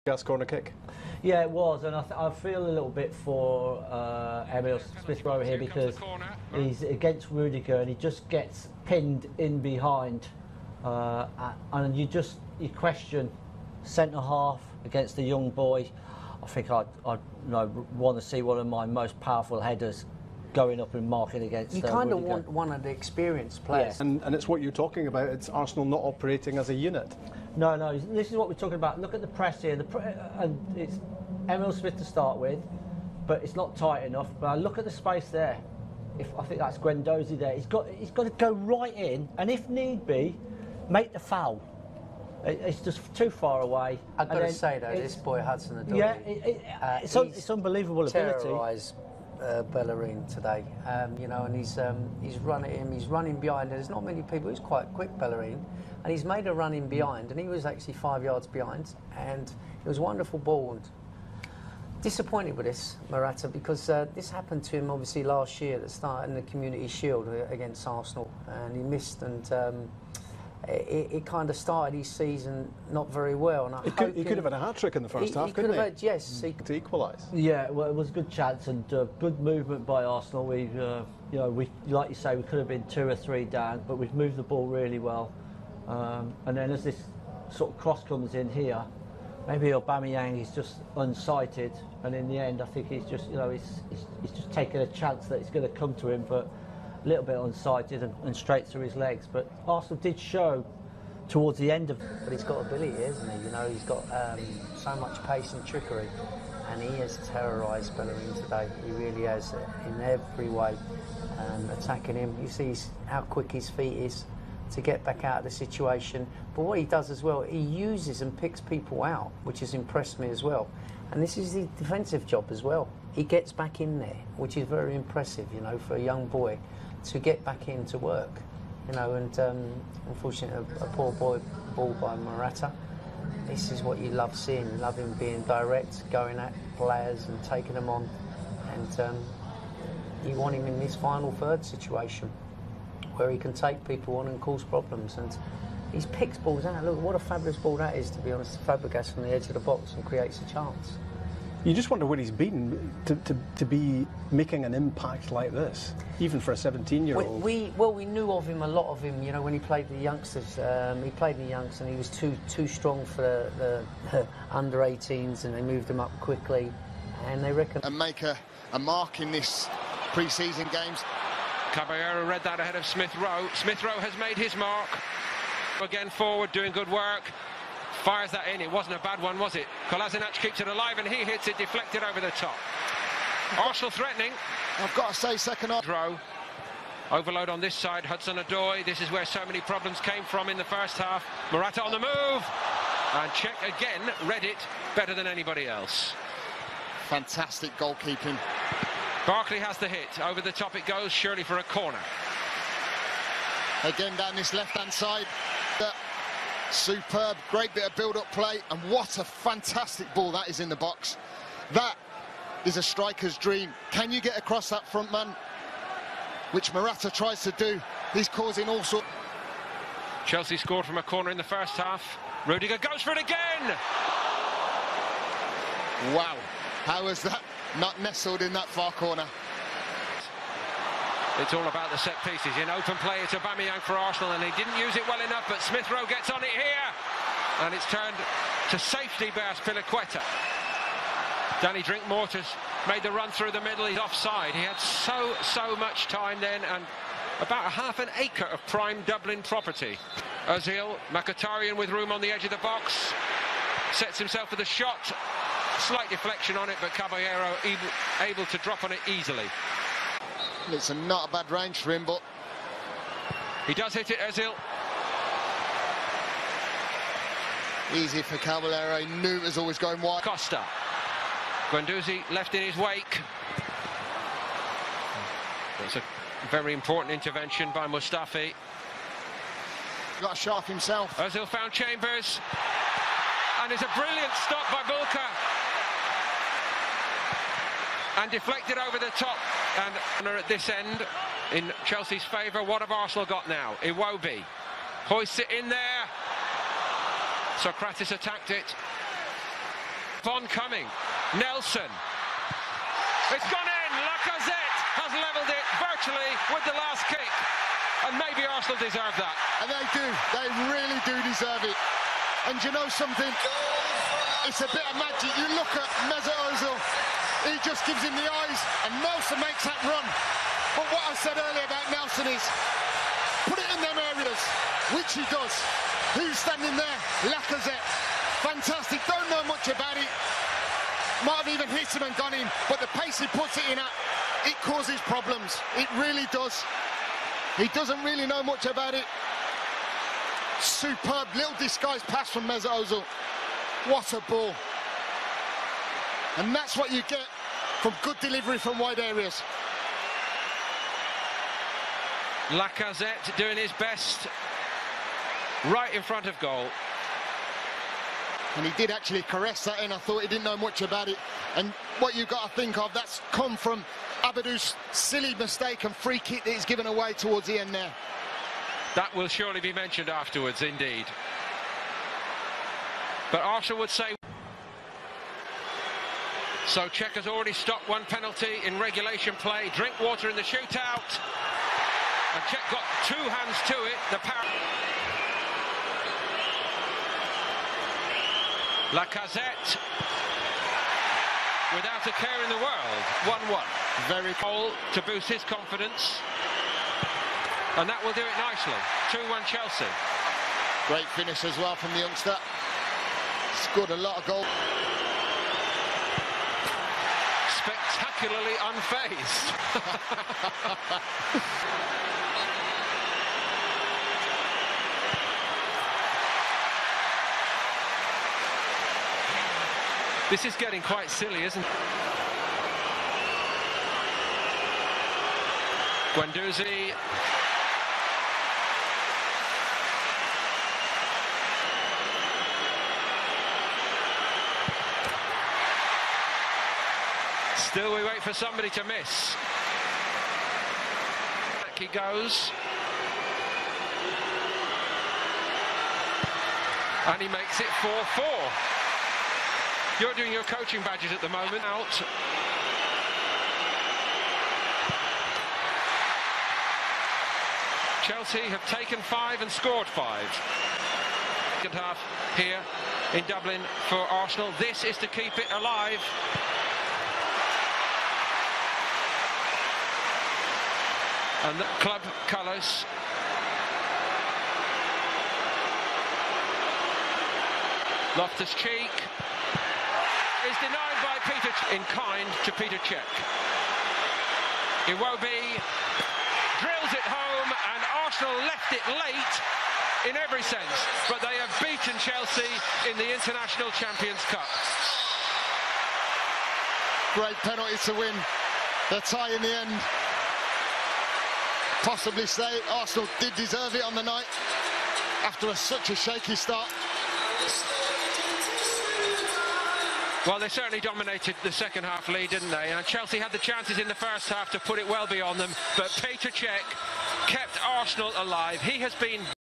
Gas corner kick. Yeah, it was, and I feel a little bit for Emil Smith-Rowe here because he's against Rudiger and he just gets pinned in behind, and you question centre half against a young boy. I think I'd want to see one of my most powerful headers going up and marking against. You kind of want one of the experienced players, yeah. And it's what you're talking about. It's Arsenal not operating as a unit. No, this is what we're talking about. Look at the press here, and it's Emil Smith to start with, but it's not tight enough. But look at the space there. I think that's Guendouzi there. He's got to go right in, and if need be, make the foul. It's just too far away. I've got to say though, this boy Hudson-Odoi, yeah, it's unbelievable ability. Terrorised Bellerin today, and he's run at him. He's running behind. There's not many people. He's quite quick, Bellerin. And he's made a run in behind, and he was actually 5 yards behind, and it was a wonderful ball. And disappointed with this, Morata, because this happened to him obviously last year at the start in the Community Shield against Arsenal, and he missed, and it kind of started his season not very well. And he could have had a hat-trick in the first half, couldn't he? Had, yes. To equalise. Yeah, well, it was a good chance and good movement by Arsenal. We like you say, we could have been 2 or 3 down, but we've moved the ball really well. And then as this sort of cross comes in here, maybe Aubameyang is just unsighted, and in the end I think he's just he's just taking a chance that it's going to come to him, but a little bit unsighted and straight through his legs. But Arsenal did show towards the end of. But he's got ability, isn't he? He's got so much pace and trickery, and he has terrorised Bellerin today. He really has, in every way, attacking him. You see how quick his feet is to get back out of the situation. But what he does as well, he uses and picks people out, which has impressed me as well. And this is the defensive job as well. He gets back in there, which is very impressive, for a young boy to get back in to work. And unfortunately a poor ball by Morata. This is what you love seeing. You love him being direct, going at players and taking them on. And you want him in this final third situation, where he can take people on and cause problems. And he picks balls out. Look, what a fabulous ball that is, to be honest. Fabregas from the edge of the box and creates a chance. You just wonder where he's been to be making an impact like this, even for a 17-year-old. We knew of him, a lot of him, when he played the youngsters. He played in the youngsters and he was too strong for the under-18s, and they moved him up quickly. And they reckon... And make a mark in this pre-season games. Caballero read that ahead of Smith-Rowe. Smith-Rowe has made his mark. Again forward, doing good work. Fires that in. It wasn't a bad one, was it? Kolasinac keeps it alive and he hits it, deflected over the top. Arsenal threatening. I've got to say, second half. Row. Overload on this side. Hudson-Odoi. This is where so many problems came from in the first half. Morata on the move. And Czech again read it better than anybody else. Fantastic goalkeeping. Barkley has the hit. Over the top it goes, surely for a corner. Again down this left-hand side. Superb, great bit of build-up play, and what a fantastic ball that is in the box. That is a striker's dream. Can you get across that front man? Which Morata tries to do. He's causing all sorts. Chelsea scored from a corner in the first half. Rudiger goes for it again! Wow, how was that not nestled in that far corner? It's all about the set pieces. In open play, it's Aubameyang for Arsenal, and he didn't use it well enough, but Smith-Rowe gets on it here. And it's turned to safety by Spilicueta. Danny Drinkwater's made the run through the middle. He's offside. He had so much time then, and about half an acre of prime Dublin property. Ozil, Mkhitaryan with room on the edge of the box. Sets himself for the shot. Slight deflection on it, but Caballero able to drop on it easily. It's not a bad range for him, but... He does hit it, Ozil. Easy for Caballero. He knew it was always going wide. Costa. Guendouzi left in his wake. It's a very important intervention by Mustafi. Got a sharp himself. Ozil found Chambers. And it's a brilliant stop by Bulka. And deflected over the top. And at this end, in Chelsea's favour, what have Arsenal got now? Iwobi hoists it in there. Socrates attacked it. kept on coming. Nelson. It's gone in. Lacazette has levelled it virtually with the last kick. And maybe Arsenal deserve that. And they do. They really do deserve it. And you know something? It's a bit of magic. You look at Mesut Ozil. He just gives him the eyes, and Nelson makes that run. But what I said earlier about Nelson is, put it in them areas, which he does. Who's standing there? Lacazette. Fantastic. Don't know much about it. Might have even hit him and gone in, but the pace he puts it in at, it causes problems. It really does. He doesn't really know much about it. Superb little disguised pass from Mesut Ozil. What a ball. And that's what you get from good delivery from wide areas. Lacazette doing his best right in front of goal. And he did actually caress that in. I thought he didn't know much about it. And what you've got to think of, that's come from Abadou's silly mistake and free kick that he's given away towards the end there. That will surely be mentioned afterwards, indeed. But Arsenal would say... So Czech has already stopped one penalty in regulation play. Drinkwater in the shootout. And Czech got two hands to it. The power... Lacazette, without a care in the world, 1-1. Very goal to boost his confidence, and that will do it nicely. 2-1 Chelsea. Great finish as well from the youngster. Scored a lot of goals. Spectacularly unfazed. This is getting quite silly, isn't it? Guendouzi. Still we wait for somebody to miss. Back he goes. And he makes it 4-4. You're doing your coaching badges at the moment. Out. Chelsea have taken 5 and scored 5. Second half here in Dublin for Arsenal. This is to keep it alive. And the club colours. Loftus-Cheek is denied by Peter in kind to Peter Cech. Iwobi drills it home, and Arsenal left it late in every sense, but they have beaten Chelsea in the International Champions Cup. Great penalty to win the tie in the end. Possibly say Arsenal did deserve it on the night after such a shaky start. Well, they certainly dominated the second half lead, didn't they? And Chelsea had the chances in the first half to put it well beyond them, but Peter Cech kept Arsenal alive. He has been